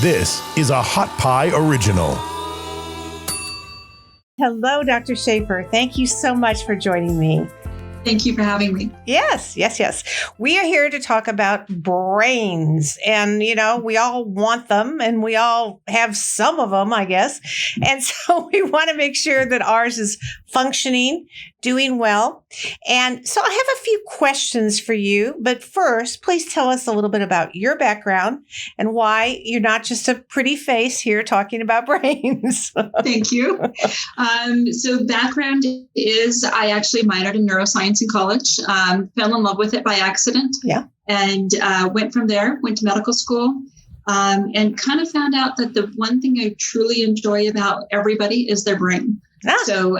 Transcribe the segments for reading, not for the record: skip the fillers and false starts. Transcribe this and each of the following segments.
This is a Hot Pie Original. Hello, Dr. Shafer. Thank you so much for joining me. Thank you for having me. Yes. We are here to talk about brains. And, we all want them and we all have some of them, I guess. And so we want to make sure that ours is functioning, doing well. And so I have a few questions for you. But first, please tell us a little bit about your background and why you're not just a pretty face here talking about brains. Thank you. So background is I actually minored in neuroscience in college, fell in love with it by accident. Yeah. And went from there, went to medical school, and kind of found out that the one thing I truly enjoy about everybody is their brain. So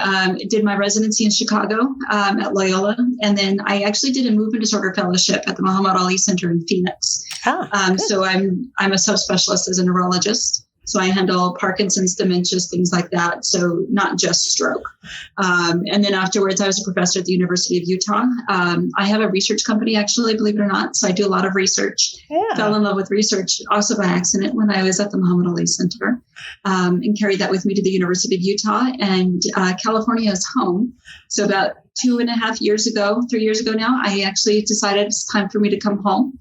did my residency in Chicago at Loyola. And then I actually did a movement disorder fellowship at the Muhammad Ali Center in Phoenix. So I'm a subspecialist as a neurologist. So I handle Parkinson's, dementias, things like that. So not just stroke. And then afterwards, I was a professor at the University of Utah. I have a research company, actually, believe it or not. So I do a lot of research. Yeah. Fell in love with research also by accident when I was at the Muhammad Ali Center, and carried that with me to the University of Utah. And California is home. So about 3 years ago now, I actually decided it's time for me to come home.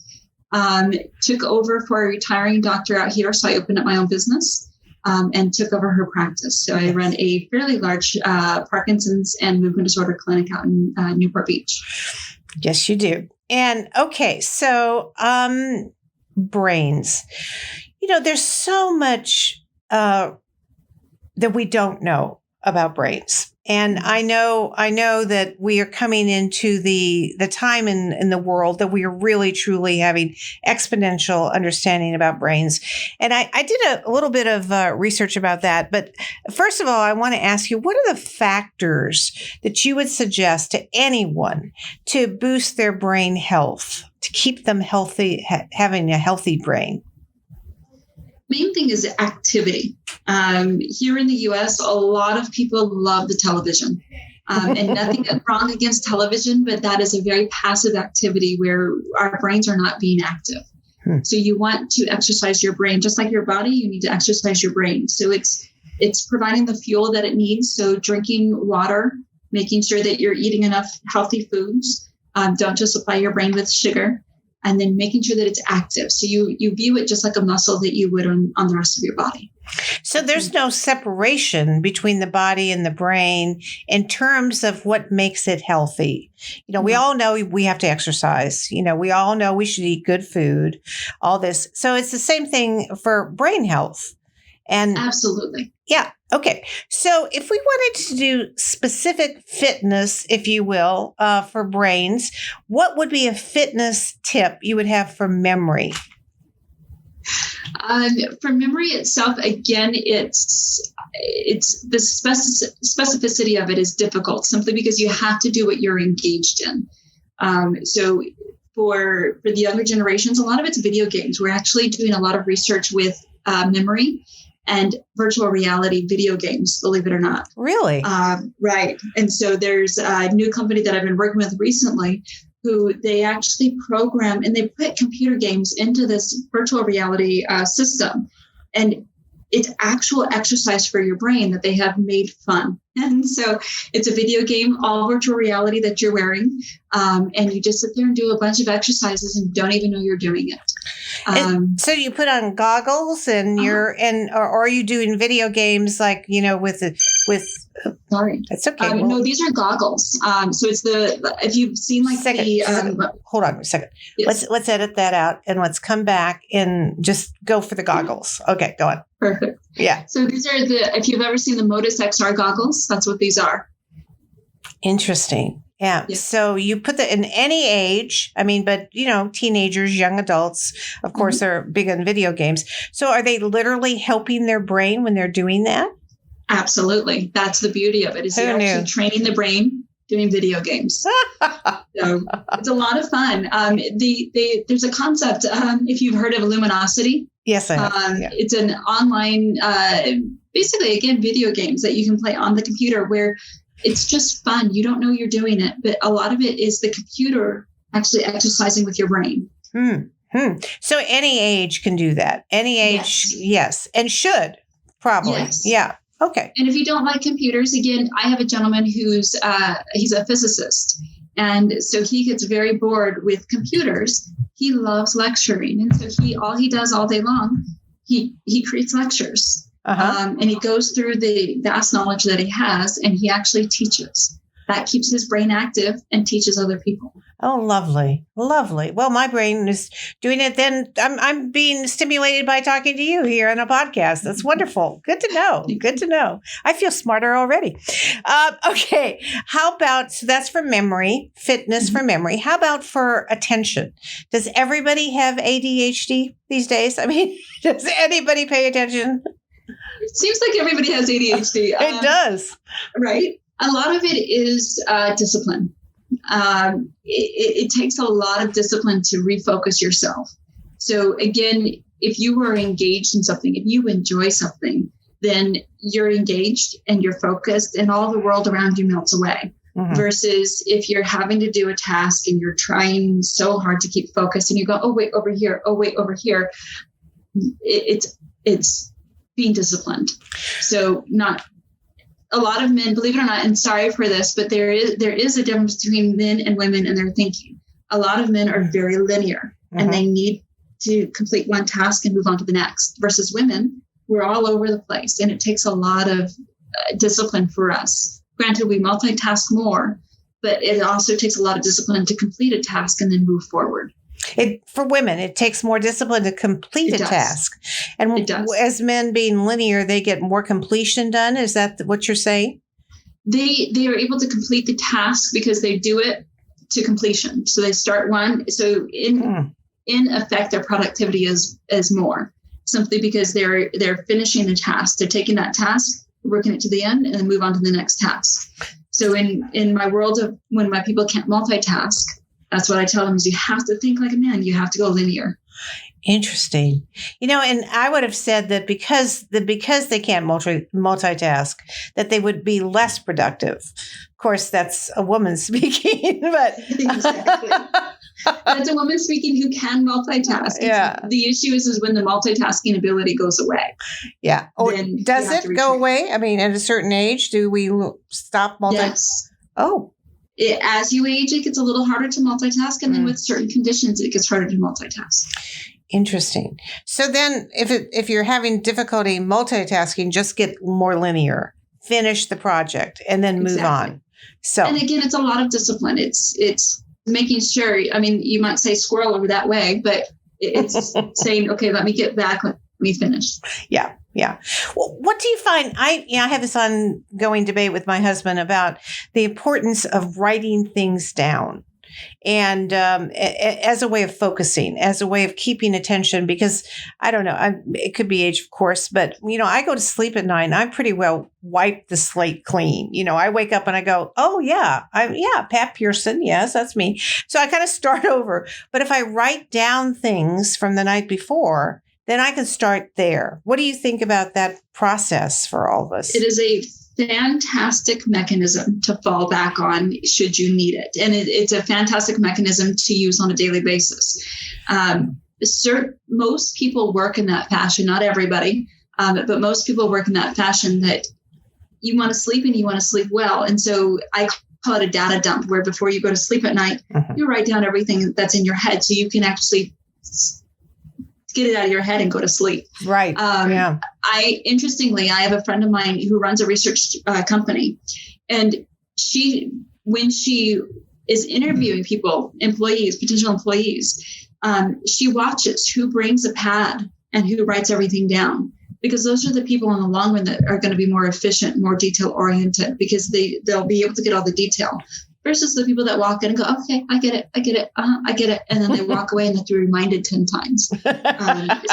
Took over for a retiring doctor out here. So I opened up my own business and took over her practice. So I run a fairly large Parkinson's and movement disorder clinic out in Newport Beach. Yes, you do. And okay, so brains. There's so much that we don't know about brains. And I know that we are coming into the time in the world that we are really, truly having exponential understanding about brains. And I did a little bit of research about that. But first of all, I want to ask you, what are the factors that you would suggest to anyone to boost their brain health, to keep them healthy, having a healthy brain? Main thing is activity. Here in the U.S., a lot of people love the television. And nothing wrong against television, but that is a very passive activity where our brains are not being active. So you want to exercise your brain. Just like your body, you need to exercise your brain. So it's providing the fuel that it needs. So drinking water, making sure that you're eating enough healthy foods. Don't just supply your brain with sugar. And then making sure that it's active. So you view it just like a muscle that you would on the rest of your body. So there's no separation between the body and the brain in terms of what makes it healthy. We all know we have to exercise. We all know we should eat good food, all this. So it's the same thing for brain health. And absolutely. Yeah. Okay. So if we wanted to do specific fitness, if you will, for brains, what would be a fitness tip you would have for memory? For memory itself, again, it's the specificity of it is difficult simply because you have to do what you're engaged in. So for the younger generations, a lot of it's video games. We're actually doing a lot of research with memory and virtual reality video games, believe it or not. Really? Right. And so there's a new company that I've been working with recently who they actually program and they put computer games into this virtual reality system. And it's actual exercise for your brain that they have made fun. And so it's a video game, all virtual reality that you're wearing. And you just sit there and do a bunch of exercises and don't even know you're doing it. So you put on goggles and or are you doing video games like, with sorry. That's okay. No, these are goggles. So it's if you've seen hold on a second. Yes. Let's edit that out and let's come back and just go for the goggles. Okay, go on. Perfect. Yeah. So these are if you've ever seen the Modus XR goggles, that's what these are. Interesting. Yeah. So you put that in any age, but teenagers, young adults, of course, they're big on video games. So are they literally helping their brain when they're doing that? Absolutely. That's the beauty of it is you're actually training the brain doing video games. So it's a lot of fun. There's a concept, if you've heard of luminosity. Yes, I have. It's an online, basically, again, video games that you can play on the computer where it's just fun. You don't know you're doing it, but a lot of it is the computer actually exercising with your brain. So any age can do that. Any age, yes, and should probably. Yes. Yeah. Okay. And if you don't like computers, again, I have a gentleman who's he's a physicist, and so he gets very bored with computers. He loves lecturing, and so all he does all day long, he creates lectures, and he goes through the vast knowledge that he has, and he actually teaches. That keeps his brain active and teaches other people. Oh, lovely. Lovely. Well, my brain is doing it. Then I'm being stimulated by talking to you here on a podcast. That's wonderful. Good to know. Good to know. I feel smarter already. Okay. How about, so that's for memory, fitness for memory. How about for attention? Does everybody have ADHD these days? I mean, does anybody pay attention? It seems like everybody has ADHD. It does. Right. A lot of it is discipline. It takes a lot of discipline to refocus yourself. So again, if you are engaged in something, if you enjoy something, then you're engaged and you're focused and all the world around you melts away. Versus if you're having to do a task and you're trying so hard to keep focused and you go, oh, wait, over here. Oh, wait, over here. It's being disciplined. So not a lot of men, believe it or not, and sorry for this, but there is a difference between men and women in their thinking. A lot of men are very linear and they need to complete one task and move on to the next. Versus women, we're all over the place, and it takes a lot of discipline for us. Granted, we multitask more, but it also takes a lot of discipline to complete a task and then move forward. For women, it takes more discipline to complete a task. And as men being linear, they get more completion done. Is that what you're saying? They are able to complete the task because they do it to completion. So they start one. So in effect, their productivity is more simply because they're finishing the task. They're taking that task, working it to the end, and then move on to the next task. So in my world of when my people can't multitask, that's what I tell them is you have to think like a man. You have to go linear. Interesting. And I would have said that because they can't multitask, that they would be less productive. Of course, that's a woman speaking, but exactly. That's a woman speaking who can multitask. Yeah. The issue is when the multitasking ability goes away. Yeah. Or does it go away? I mean, at a certain age, do we stop multitasking? Yes. Oh. As you age, it gets a little harder to multitask. And then with certain conditions, it gets harder to multitask. Interesting. So then if you're having difficulty multitasking, just get more linear, finish the project, and then move on. So, and again, it's a lot of discipline. It's making sure, I mean, you might say squirrel over that way, but it's saying, okay, let me get back. Let me finish. Yeah. Yeah. Well, what do you find? I have this ongoing debate with my husband about the importance of writing things down and as a way of focusing, as a way of keeping attention, because I don't know, it could be age, of course, but, I go to sleep at night and I pretty well wipe the slate clean. I wake up and I go, oh, yeah, Pat Pearson. Yes, that's me. So I kind of start over. But if I write down things from the night before, then I can start there. What do you think about that process for all of us? It is a fantastic mechanism to fall back on should you need it. And it's a fantastic mechanism to use on a daily basis. Most people work in that fashion, not everybody, but most people work in that fashion that you want to sleep and you want to sleep well. And so I call it a data dump, where before you go to sleep at night, you write down everything that's in your head so you can actually get it out of your head and go to sleep. Right. Interestingly, I have a friend of mine who runs a research company, and when she is interviewing people, potential employees, she watches who brings a pad and who writes everything down, because those are the people in the long run that are going to be more efficient, more detail oriented, because they'll be able to get all the detail. Versus the people that walk in and go, okay, I get it. I get it. And then they walk away and they have to be reminded 10 times.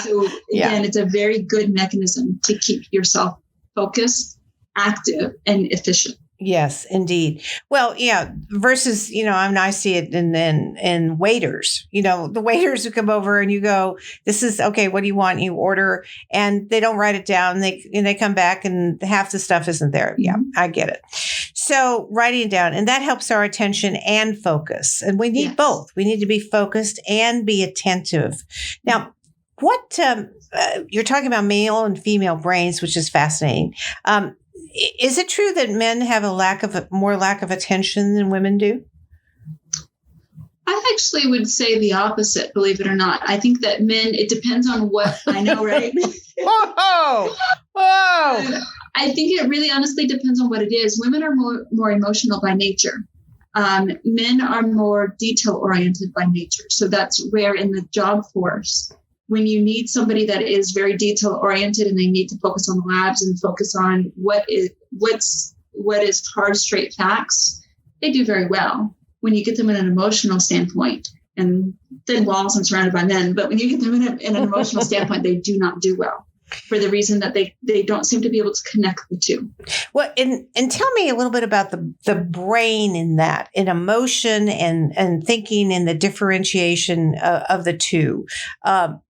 So again, it's a very good mechanism to keep yourself focused, active, and efficient. Yes, indeed. Well, yeah, versus, I see it in waiters, the waiters who come over and you go, this is, okay, what do you want? You order, and they don't write it down. They come back and half the stuff isn't there. Yeah, I get it. So writing it down, and that helps our attention and focus. And we need both. We need to be focused and be attentive. Now, what you're talking about male and female brains, which is fascinating. Is it true that men have more lack of attention than women do? I actually would say the opposite, believe it or not. I think that men, it depends on what I know, right? Whoa! I think it really honestly depends on what it is. Women are more emotional by nature. Men are more detail oriented by nature. So that's where in the job force, when you need somebody that is very detail oriented and they need to focus on the labs and focus on what is hard, straight facts, they do very well. When you get them in an emotional standpoint, and thin walls, I'm surrounded by men, but when you get them in an emotional standpoint, they do not do well for the reason that they don't seem to be able to connect the two. Well, and tell me a little bit about the brain in that, in emotion and thinking and the differentiation of the two.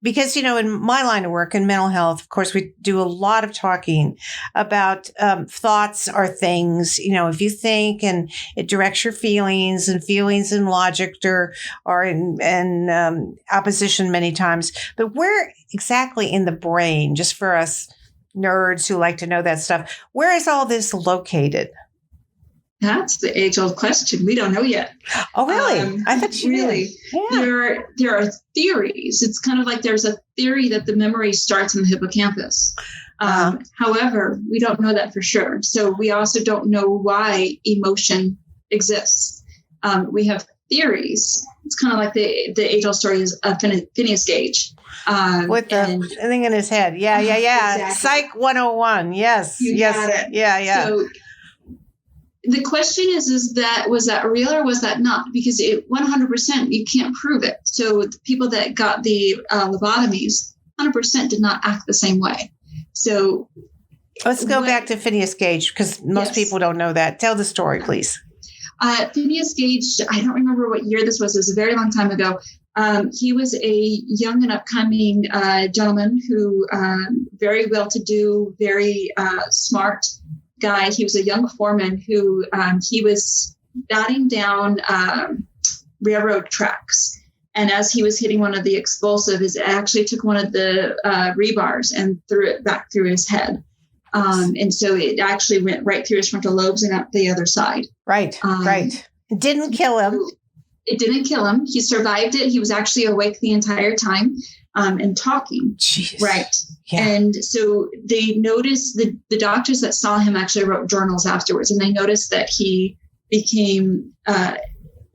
Because, in my line of work in mental health, of course, we do a lot of talking about thoughts are things, if you think and it directs your feelings and logic are in opposition many times. But where exactly in the brain, just for us nerds who like to know that stuff, where is all this located? That's the age-old question. We don't know yet. Oh, really? I thought you really. Yeah. There are theories. It's kind of like there's a theory that the memory starts in the hippocampus. However, we don't know that for sure. So we also don't know why emotion exists. We have theories. It's kind of like the age-old story of Phineas Gage. With the thing in his head. Yeah. Exactly. Psych 101. Yes. You got it. Yeah. So the question was that real or was that not? Because 100%, you can't prove it. So the people that got the lobotomies, 100% did not act the same way. So let's go back to Phineas Gage, because most people don't know that. Tell the story, please. Phineas Gage, I don't remember what year this was. It was a very long time ago. He was a young and upcoming gentleman who very well-to-do, very smart guy. He was a young foreman who he was batting down railroad tracks. And as he was hitting one of the explosives, it actually took one of the rebars and threw it back through his head. And so it actually went right through his frontal lobes and out the other side. Right. It didn't kill him. It didn't kill him. He survived it. He was actually awake the entire time and talking. Jeez. Right. Yeah. And so they noticed the doctors that saw him actually wrote journals afterwards, and they noticed that he became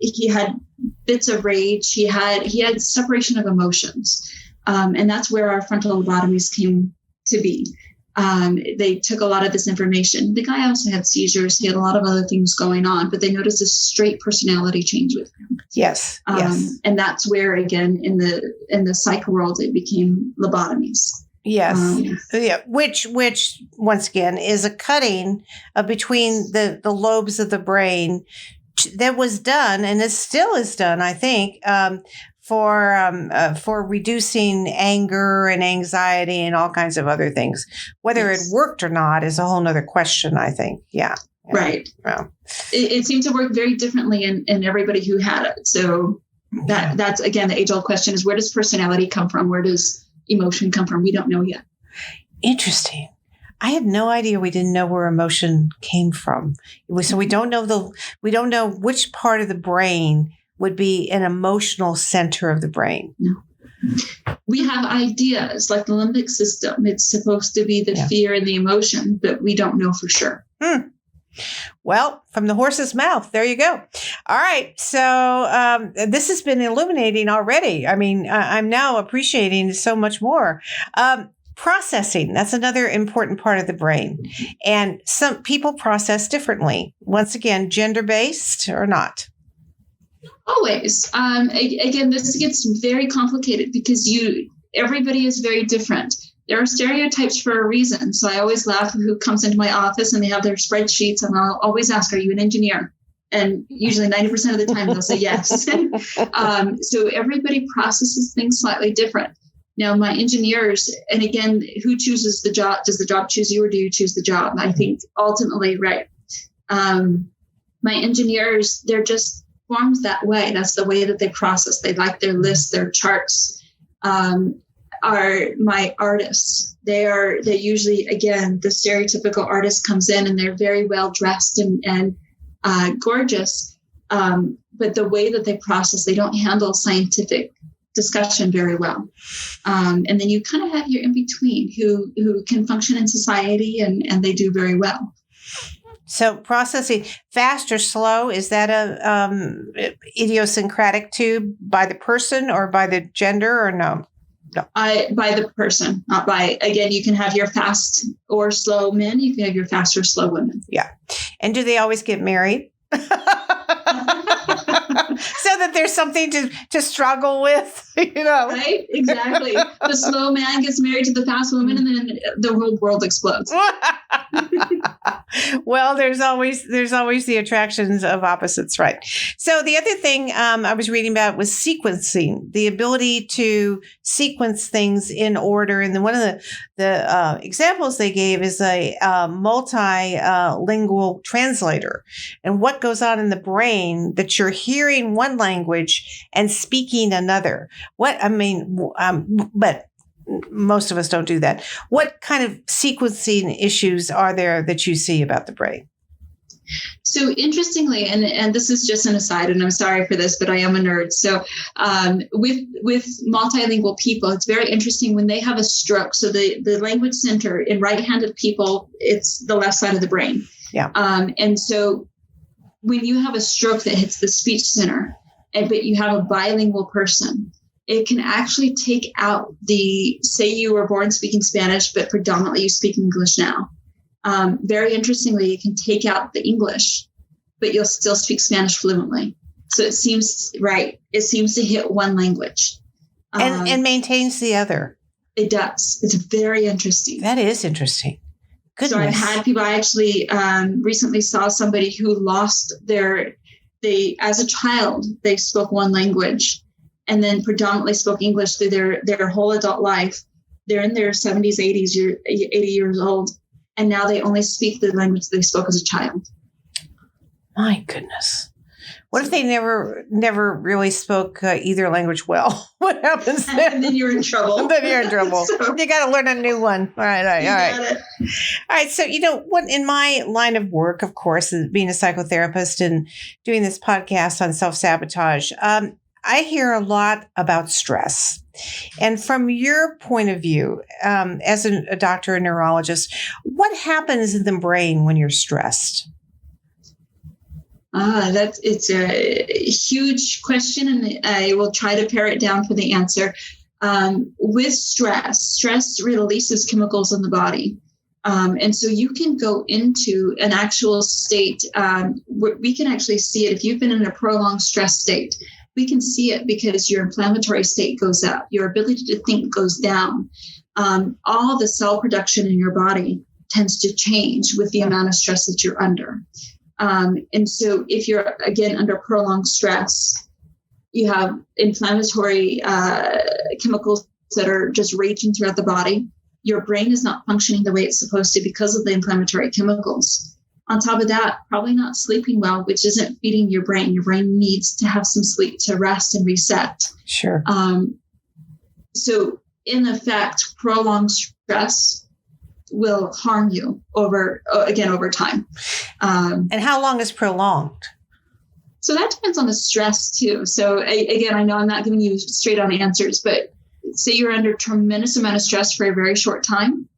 he had bits of rage. He had separation of emotions, and that's where our frontal lobotomies came to be. They took a lot of this information. The guy also had seizures. He had a lot of other things going on, but they noticed a straight personality change with him. Yes. And that's where, again, in the psych world, it became lobotomies. Yes. Which once again is a cutting between the lobes of the brain that was done, and it still is done, I think, for reducing anger and anxiety and all kinds of other things. Whether it worked or not is a whole nother question, I think. Yeah. Right. Yeah. It seemed to work very differently in everybody who had it. So that's, again, the age-old question is, where does personality come from? Where does emotion come from? We don't know yet. Interesting. I had no idea we didn't know where emotion came from. So we don't know which part of the brain would be an emotional center of the brain. No. We have ideas like the limbic system. It's supposed to be the fear and the emotion, but we don't know for sure. Well, from the horse's mouth. There you go. All right. So this has been illuminating already. I mean, I'm now appreciating so much more. Processing, that's another important part of the brain. And some people process differently. Once again, gender-based or not? Always. Again, this gets very complicated because everybody is very different. There are stereotypes for a reason. So I always laugh who comes into my office and they have their spreadsheets, and I'll always ask, are you an engineer? And usually 90% of the time they'll say yes. So everybody processes things slightly different. Now, my engineers, and again, who chooses the job? Does the job choose you, or do you choose the job? I think ultimately, right. My engineers, they're just formed that way. That's the way that they process. They like their lists, their charts. Are my artists. They're usually, again, the stereotypical artist comes in and they're very well dressed and gorgeous. But the way that they process, they don't handle scientific discussion very well. And then you kind of have your in between who can function in society and they do very well. So processing fast or slow, is that a idiosyncratic too by the person or by the gender or no? No. By the person, not by, again, you can have your fast or slow men. You can have your fast or slow women. Yeah. And do they always get married? So that there's something to struggle with, Right? Exactly. The slow man gets married to the fast woman and then the whole world explodes. Well, there's always the attractions of opposites, right? So the other thing I was reading about was sequencing, the ability to sequence things in order. And then one of the examples they gave is a multilingual translator, and what goes on in the brain that you're hearing one language and speaking another. But most of us don't do that. What kind of sequencing issues are there that you see about the brain? So interestingly, and this is just an aside, and I'm sorry for this, but I am a nerd. So with multilingual people, it's very interesting when they have a stroke. So the language center in right-handed people, it's the left side of the brain. Yeah. And so when you have a stroke that hits the speech center, but you have a bilingual person, it can actually take out say you were born speaking Spanish, but predominantly you speak English now. Very interestingly, it can take out the English, but you'll still speak Spanish fluently. So it seems to hit one language. And maintains the other. It does. It's very interesting. That is interesting. Goodness. So I've had people, I actually recently saw somebody who lost as a child, they spoke one language and then predominantly spoke English through their whole adult life. They're in their 70s, 80s, 80 years old. And now they only speak the language they spoke as a child. My goodness. What if they never really spoke either language well? What happens then? And then you're in trouble. Then you're in trouble. So, you got to learn a new one. All right. All right. So, what in my line of work, of course, is being a psychotherapist and doing this podcast on self-sabotage, I hear a lot about stress. And from your point of view, as a doctor and neurologist, what happens in the brain when you're stressed? It's a huge question, and I will try to pare it down for the answer. With stress releases chemicals in the body. And so you can go into an actual state. We can actually see it if you've been in a prolonged stress state. We can see it because your inflammatory state goes up, your ability to think goes down. All the cell production in your body tends to change with the amount of stress that you're under. And so if you're, again, under prolonged stress, you have inflammatory chemicals that are just raging throughout the body. Your brain is not functioning the way it's supposed to because of the inflammatory chemicals. On top of that, probably not sleeping well, which isn't feeding your brain. Your brain needs to have some sleep to rest and reset. Sure. So in effect, prolonged stress will harm you over time. And how long is prolonged? So that depends on the stress too. So again, I know I'm not giving you straight on answers, but say you're under tremendous amount of stress for a very short time,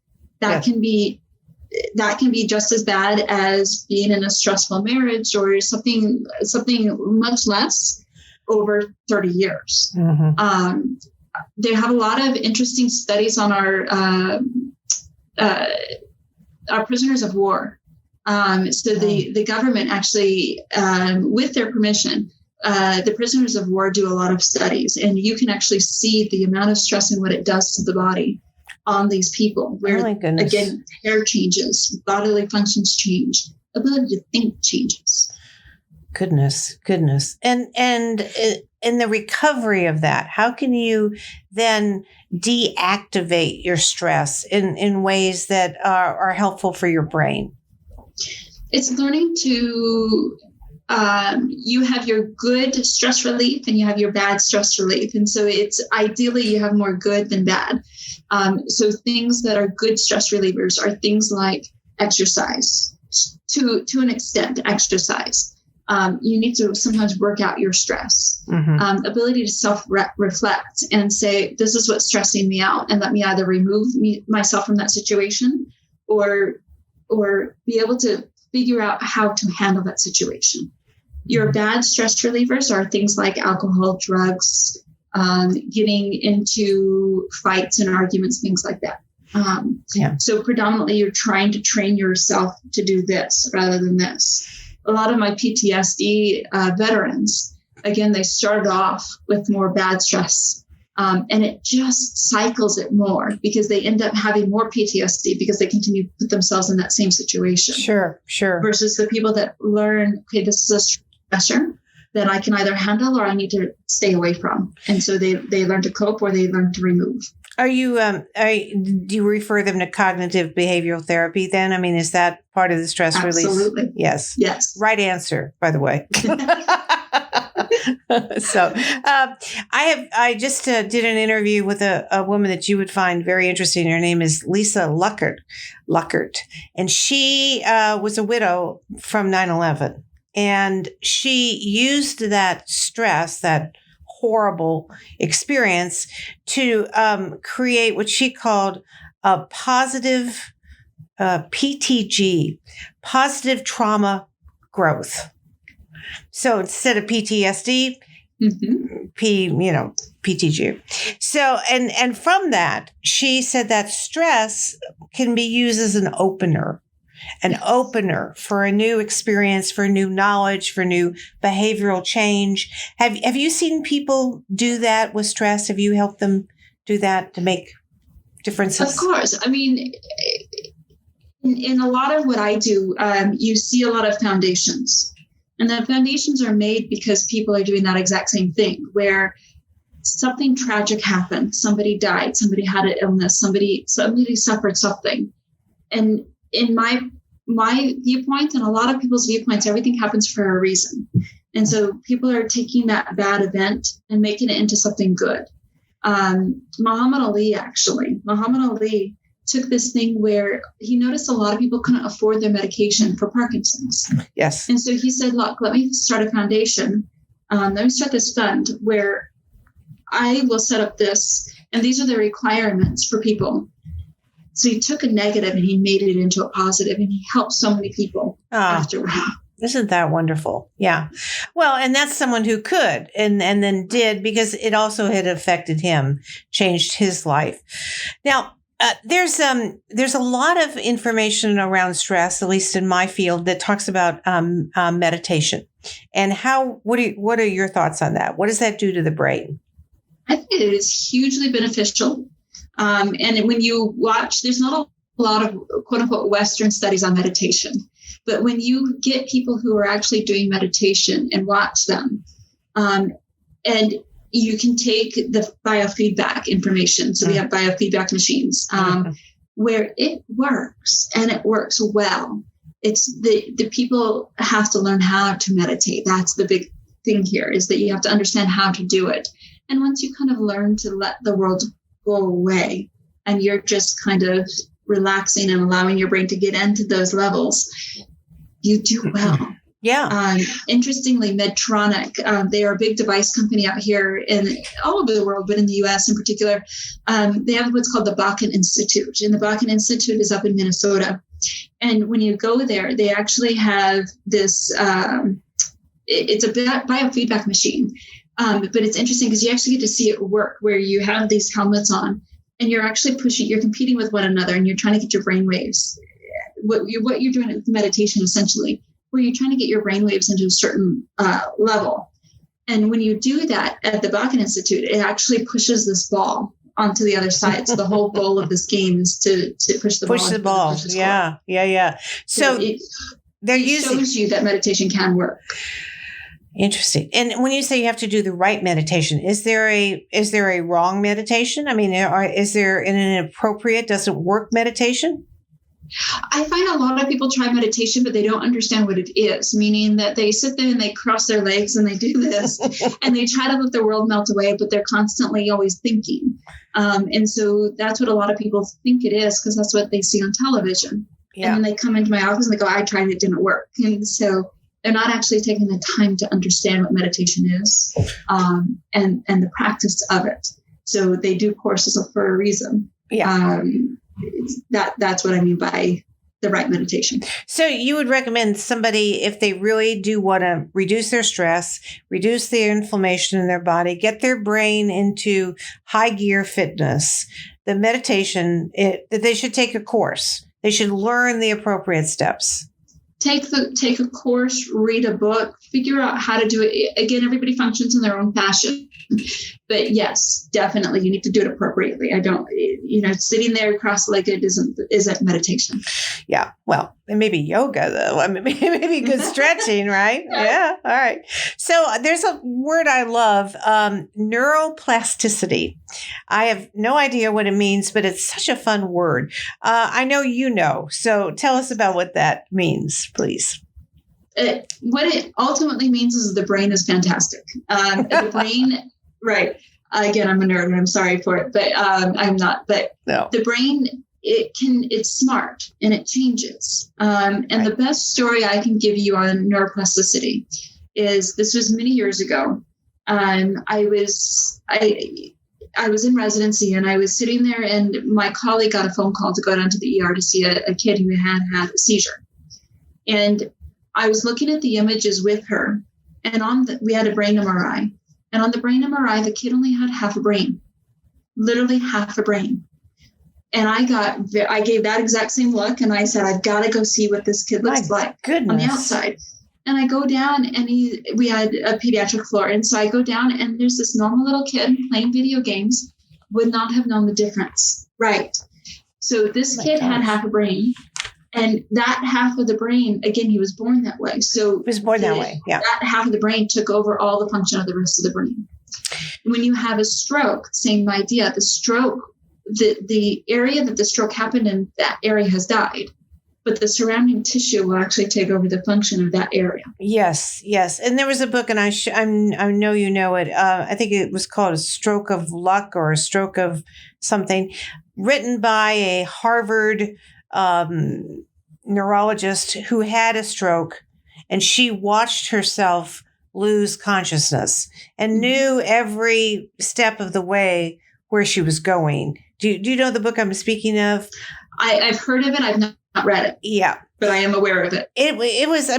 that can be just as bad as being in a stressful marriage or something much less over 30 years. Mm-hmm. They have a lot of interesting studies on our prisoners of war. So the government actually, with their permission, the prisoners of war do a lot of studies, and you can actually see the amount of stress and what it does to the body on these people, where again, hair changes, bodily functions change, ability to think changes. Goodness. And in the recovery of that, how can you then deactivate your stress in ways that are helpful for your brain? It's learning to, you have your good stress relief and you have your bad stress relief. And so it's ideally you have more good than bad. So things that are good stress relievers are things like exercise, to an extent, exercise. You need to sometimes work out your stress. Ability to self-reflect and say, this is what's stressing me out, and let me either remove myself from that situation or be able to figure out how to handle that situation. Your bad stress relievers are things like alcohol, drugs, getting into fights and arguments, things like that. So predominantly you're trying to train yourself to do this rather than this. A lot of my PTSD veterans, again, they started off with more bad stress, and it just cycles it more because they end up having more PTSD because they continue to put themselves in that same situation. Sure. Versus the people that learn, okay, this is a stressor that I can either handle or I need to stay away from. And so they learn to cope or they learn to remove. Do you refer them to cognitive behavioral thrapy then? I mean, is that part of the stress release? Absolutely. Yes. Right answer, by the way. So I just did an interview with a woman that you would find very interesting. Her name is Lisa Luckert. And she was a widow from 9/11. And she used that stress, that horrible experience, to create what she called a positive PTG, positive trauma growth. So instead of PTSD, PTG. So, and from that, she said that stress can be used as an opener for a new experience, for new knowledge, for new behavioral change. Have you seen people do that with stress? Have you helped them do that to make differences? Of course. I mean, in a lot of what I do, you see a lot of foundations. And the foundations are made because people are doing that exact same thing, where something tragic happened. Somebody died. Somebody had an illness. Somebody suffered something. And in my viewpoint and a lot of people's viewpoints, everything happens for a reason. And so people are taking that bad event and making it into something good. Muhammad Ali took this thing where he noticed a lot of people couldn't afford their medication for Parkinson's. Yes. And so he said, look, let me start a foundation. Let me start this fund where I will set up this. And these are the requirements for people. So he took a negative and he made it into a positive, and he helped so many people afterward. Isn't that wonderful? Yeah. Well, and that's someone who could and then did, because it also had affected him, changed his life. Now, there's a lot of information around stress, at least in my field, that talks about meditation and what are your thoughts on that? What does that do to the brain? I think it is hugely beneficial. And when you watch, there's not a lot of quote unquote Western studies on meditation, but when you get people who are actually doing meditation and watch them, and you can take the biofeedback information. So we have biofeedback machines, where it works and it works well. It's the people have to learn how to meditate. That's the big thing here, is that you have to understand how to do it. And once you kind of learn to let the world go away and you're just kind of relaxing and allowing your brain to get into those levels, you do well. Yeah. Interestingly, Medtronic, they are a big device company out here in all over the world, but in the U.S. in particular. They have what's called the Bakken Institute, and the Bakken Institute is up in Minnesota. And when you go there, they actually have this, it's a biofeedback machine. But it's interesting because you actually get to see it work, where you have these helmets on and you're actually you're competing with one another, and you're trying to get your brain waves. What you're doing with meditation, essentially, where you're trying to get your brain waves into a certain level. And when you do that at the Bakken Institute, it actually pushes this ball onto the other side. So the whole goal of this game is to push the ball. Yeah. So it shows you that meditation can work. Interesting. And when you say you have to do the right meditation, is there a wrong meditation? I mean, is there an inappropriate, doesn't work meditation? I find a lot of people try meditation, but they don't understand what it is, meaning that they sit there and they cross their legs and they do this and they try to let the world melt away, but they're constantly always thinking. And so that's what a lot of people think it is, because that's what they see on television. Yeah. And then they come into my office and they go, I tried it, didn't work. And so they're not actually taking the time to understand what meditation is and the practice of it. So they do courses for a reason. Yeah. That's what I mean by the right meditation. So you would recommend somebody, if they really do want to reduce their stress, reduce the inflammation in their body, get their brain into high gear fitness, the meditation, that they should take a course. They should learn the appropriate steps. Take a course, read a book, figure out how to do it. Again, everybody functions in their own fashion. But yes, definitely, you need to do it appropriately. I don't, sitting there cross-legged isn't meditation. Yeah, well, it may be yoga though. I mean, maybe good stretching, right? Yeah. All right. So there's a word I love, neuroplasticity. I have no idea what it means, but it's such a fun word. I know you know. So tell us about what that means, please. What it ultimately means is the brain is fantastic. The brain, right. Again, I'm a nerd and I'm sorry for it, but I'm not. But no. The brain, it's smart and it changes. And right. The best story I can give you on neuroplasticity is this was many years ago. I was in residency and I was sitting there and my colleague got a phone call to go down to the ER to see a kid who had a seizure. And I was looking at the images with her, and we had a brain MRI. And on the brain MRI, the kid only had half a brain, literally half a brain. And I gave that exact same look, and I said, I've got to go see what this kid looks like on the outside. And I go down, and we had a pediatric floor. And so I go down, and there's this normal little kid playing video games, would not have known the difference. Right. So this kid had half a brain. And that half of the brain, again, he was born that way. So he was born that way. Yeah. That half of the brain took over all the function of the rest of the brain. When you have a stroke, same idea. The stroke, the area that the stroke happened in, that area has died, but the surrounding tissue will actually take over the function of that area. Yes, yes. And there was a book, and I know you know it. I think it was called A Stroke of Luck or A Stroke of something, written by a Harvard neurologist who had a stroke, and she watched herself lose consciousness and knew every step of the way where she was going. Do you know the book I'm speaking of? I've heard of it. I've not read it. Yeah. But I am aware of it. It was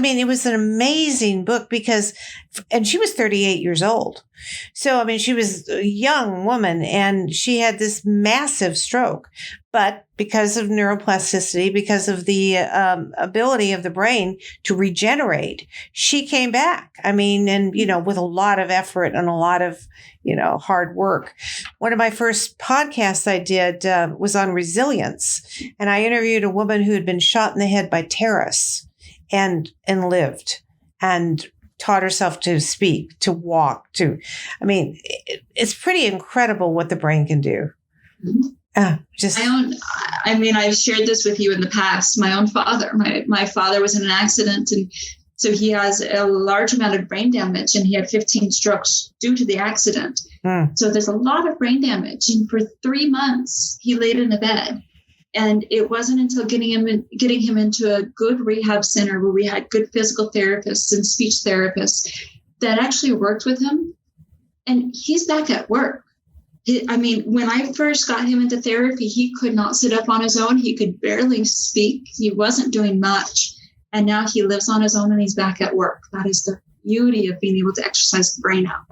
an amazing book and she was 38 years old. So, she was a young woman and she had this massive stroke, but because of neuroplasticity, because of the ability of the brain to regenerate, she came back. With a lot of effort and a lot of, hard work. One of my first podcasts I did was on resilience. And I interviewed a woman who had been shot in the head by terrorists and lived and taught herself to speak, to walk, it's pretty incredible what the brain can do. Mm-hmm. I've shared this with you in the past. My own father, my father was in an accident, and so he has a large amount of brain damage, and he had 15 strokes due to the accident. So there's a lot of brain damage, and for 3 months he laid in a bed. And it wasn't until getting him into a good rehab center where we had good physical therapists and speech therapists that actually worked with him. And he's back at work. When I first got him into therapy, he could not sit up on his own. He could barely speak. He wasn't doing much. And now he lives on his own and he's back at work. That is the beauty of being able to exercise the brain out.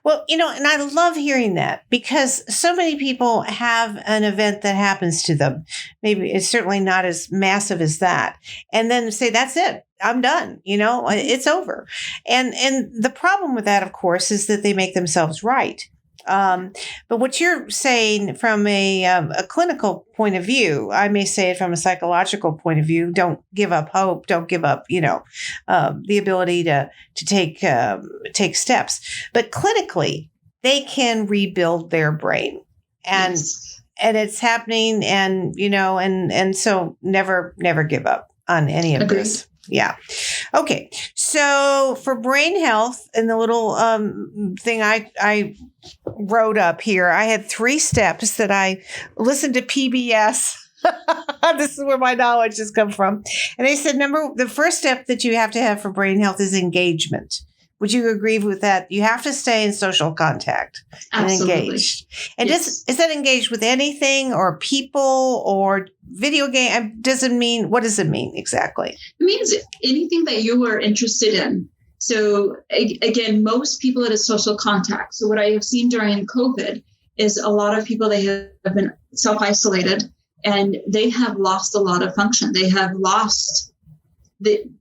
Well, and I love hearing that because so many people have an event that happens to them. Maybe it's certainly not as massive as that. And then say, that's it. I'm done. It's over. And the problem with that, of course, is that they make themselves right. But what you're saying from a clinical point of view, I may say it from a psychological point of view, don't give up hope, don't give up, the ability to take steps. But clinically, they can rebuild their brain. And, yes. it's happening, and and so never give up on any of Agreed. this. Yeah. Okay. So for brain health, and the little thing I wrote up here, I had 3 steps that I listened to PBS. This is where my knowledge has come from. And they said, the first step that you have to have for brain health is engagement. Would you agree with that? You have to stay in social contact and Absolutely. engaged. And Yes. is that engaged with anything or people or video game? What does it mean exactly? It means anything that you are interested in. So again, most people at a social contact. So what I have seen during COVID is a lot of people, they have been self-isolated and they have lost a lot of function. They have lost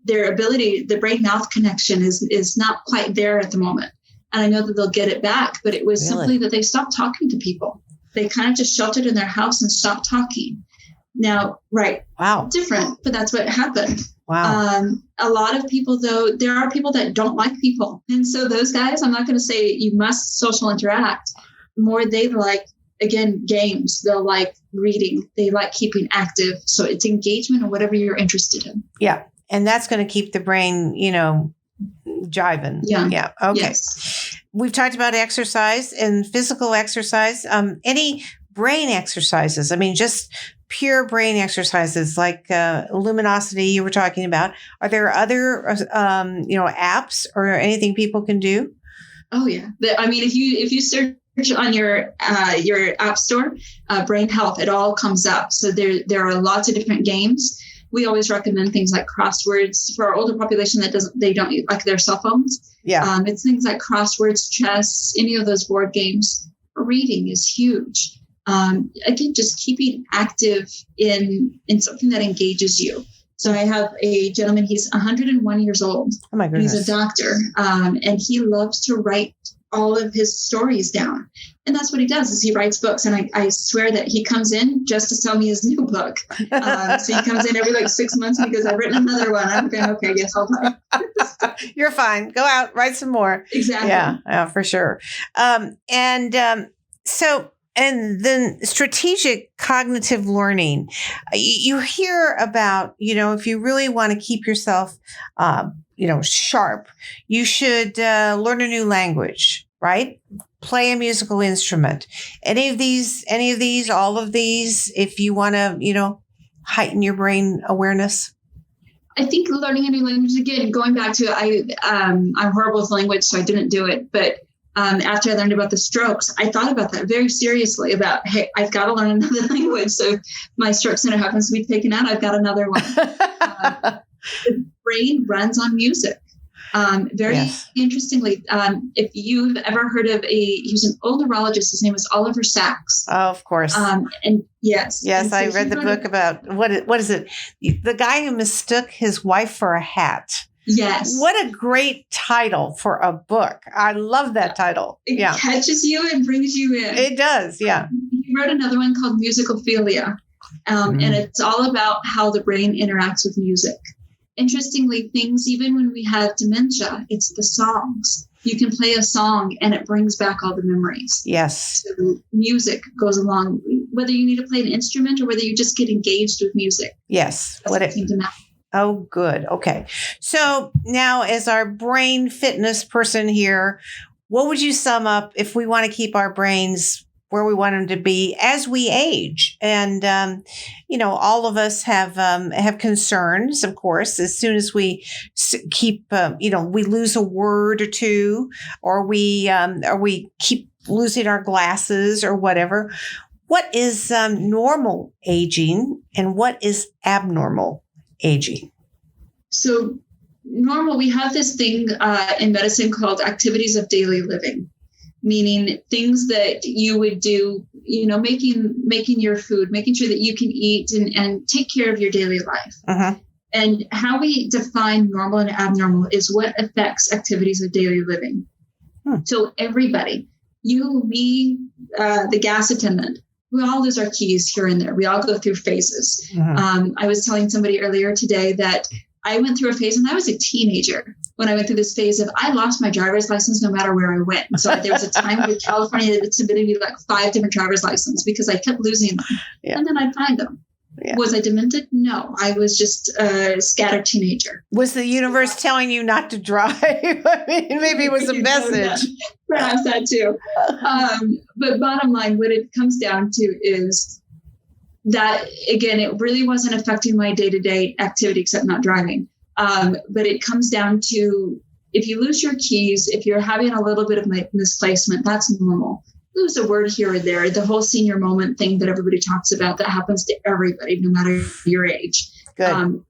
their ability. The brain-mouth connection is not quite there at the moment. And I know that they'll get it back, but it was simply that they stopped talking to people. They kind of just sheltered in their house and stopped talking. Now, right. Wow. Different, but that's what happened. Wow. A lot of people, though, there are people that don't like people. And so those guys, I'm not going to say you must social interact. More they like, again, games. They'll like reading. They like keeping active. So it's engagement or whatever you're interested in. Yeah. And that's going to keep the brain, jiving. Yeah. Okay. Yes. We've talked about exercise and physical exercise. Any brain exercises? I mean, just pure brain exercises like luminosity you were talking about. Are there other, apps or anything people can do? Oh yeah. If you search on your app store, brain health, it all comes up. So there are lots of different games. We always recommend things like crosswords for our older population they don't like their cell phones. Yeah. It's things like crosswords, chess, any of those board games. Reading is huge. Again, just keeping active in something that engages you. So I have a gentleman, he's 101 years old. Oh my goodness. He's a doctor, and he loves to write all of his stories down. And that's what he does is he writes books. And I swear that he comes in just to sell me his new book. So he comes in every 6 months and he goes, I've written another one. I'm going, okay, yes, I'll buy. You're fine. Go out, write some more. Exactly. Yeah, for sure. And then strategic cognitive learning. You hear about, if you really want to keep yourself, sharp, you should learn a new language, right? Play a musical instrument. Any of these, all of these, if you want to, heighten your brain awareness. I think learning a new language, again, going back to, I'm horrible with language, so I didn't do it. But after I learned about the strokes, I thought about that very seriously about, hey, I've got to learn another language. So if my stroke center happens to be taken out, I've got another one. The brain runs on music. Interestingly, if you've ever heard of he was an old neurologist, his name was Oliver Sacks. Oh, of course. And yes. Yes, and so I read the book about, what is it? The guy who mistook his wife for a hat. Yes. What a great title for a book. I love that title. It catches you and brings you in. It does, yeah. He wrote another one called Musicophilia. And it's all about how the brain interacts with music. Interestingly, things, even when we have dementia, it's the songs. You can play a song and it brings back all the memories. Yes. So music goes along, whether you need to play an instrument or whether you just get engaged with music. Yes. To Oh, good. Okay. So now as our brain fitness person here, what would you sum up if we want to keep our brains where we want them to be as we age? And, all of us have concerns, of course, as soon as we keep, we lose a word or two, or we keep losing our glasses or whatever. What is normal aging and what is abnormal aging? So normal, we have this thing in medicine called activities of daily living, meaning things that you would do, making your food, making sure that you can eat and take care of your daily life. Uh-huh. And how we define normal and abnormal is what affects activities of daily living. So everybody, you, me, the gas attendant, we all lose our keys here and there. We all go through phases. Uh-huh. I was telling somebody earlier today that I went through a phase, and I was a teenager when I went through this phase of I lost my driver's license no matter where I went. So there was a time with California that submitted me like 5 different driver's licenses because I kept losing them. Yeah. And then I'd find them. Yeah. Was I demented? No, I was just a scattered teenager. Was the universe telling you not to drive? I mean, maybe it was a message. Perhaps that too. But bottom line, what it comes down to is that, again, it really wasn't affecting my day-to-day activity except not driving. But it comes down to, if you lose your keys, if you're having a little bit of misplacement, that's normal. Lose a word here or there, the whole senior moment thing that everybody talks about, that happens to everybody, no matter your age. Good.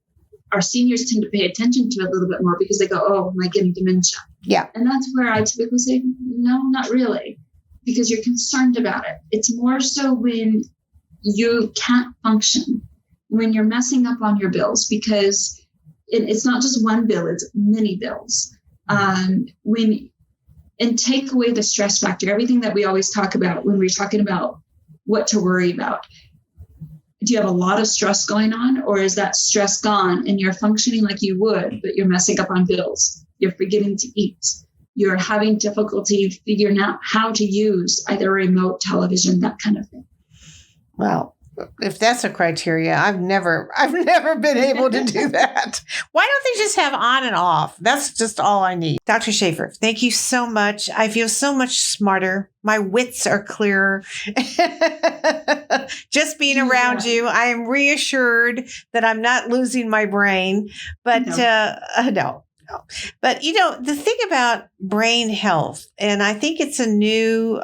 Our seniors tend to pay attention to it a little bit more because they go, oh, am I getting dementia? Yeah. And that's where I typically say, no, not really, because you're concerned about it. It's more so when you can't function, when you're messing up on your bills, because it's not just one bill, it's many bills. And take away the stress factor, everything that we always talk about when we're talking about what to worry about. Do you have a lot of stress going on, or is that stress gone and you're functioning like you would, but you're messing up on bills? You're forgetting to eat. You're having difficulty figuring out how to use either a remote, television, that kind of thing. Well, if that's a criteria, I've never been able to do that. Why don't they just have on and off? That's just all I need. Dr. Shafer, thank you so much. I feel so much smarter. My wits are clearer. Just being around you, I am reassured that I'm not losing my brain. But no. But, the thing about brain health, and I think it's a new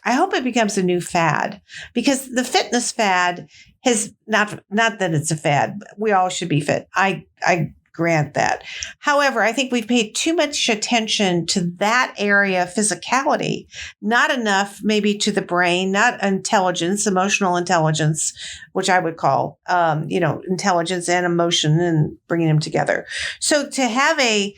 I hope it becomes a new fad, because the fitness fad has not that it's a fad. We all should be fit. I grant that. However, I think we've paid too much attention to that area of physicality, not enough maybe to the brain, not intelligence, emotional intelligence, which I would call, intelligence and emotion and bringing them together. So to have a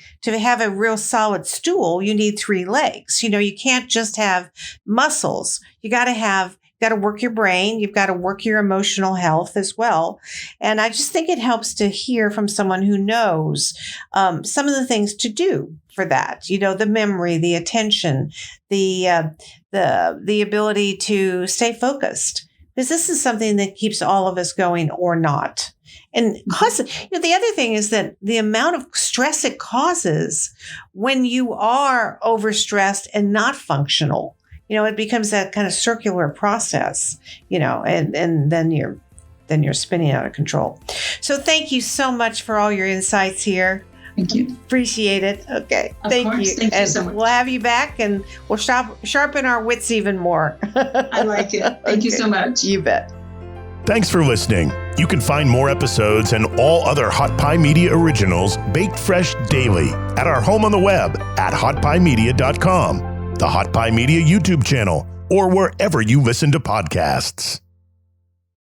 real solid stool, you need 3 legs. You can't just have muscles. You got to work your brain. You've got to work your emotional health as well. And I just think it helps to hear from someone who knows some of the things to do for that. The memory, the attention, the ability to stay focused, because this is something that keeps all of us going or not. And the other thing is that the amount of stress it causes when you are overstressed and not functional. It becomes that kind of circular process, and then you're spinning out of control. So thank you so much for all your insights here. Thank you. Appreciate it. Okay. Thank you. Thank you so much. We'll have you back, and we'll sharpen our wits even more. I like it. Thank you so much. You bet. Thanks for listening. You can find more episodes and all other Hot Pie Media originals baked fresh daily at our home on the web at hotpiemedia.com. the Hot Pie Media YouTube channel, or wherever you listen to podcasts.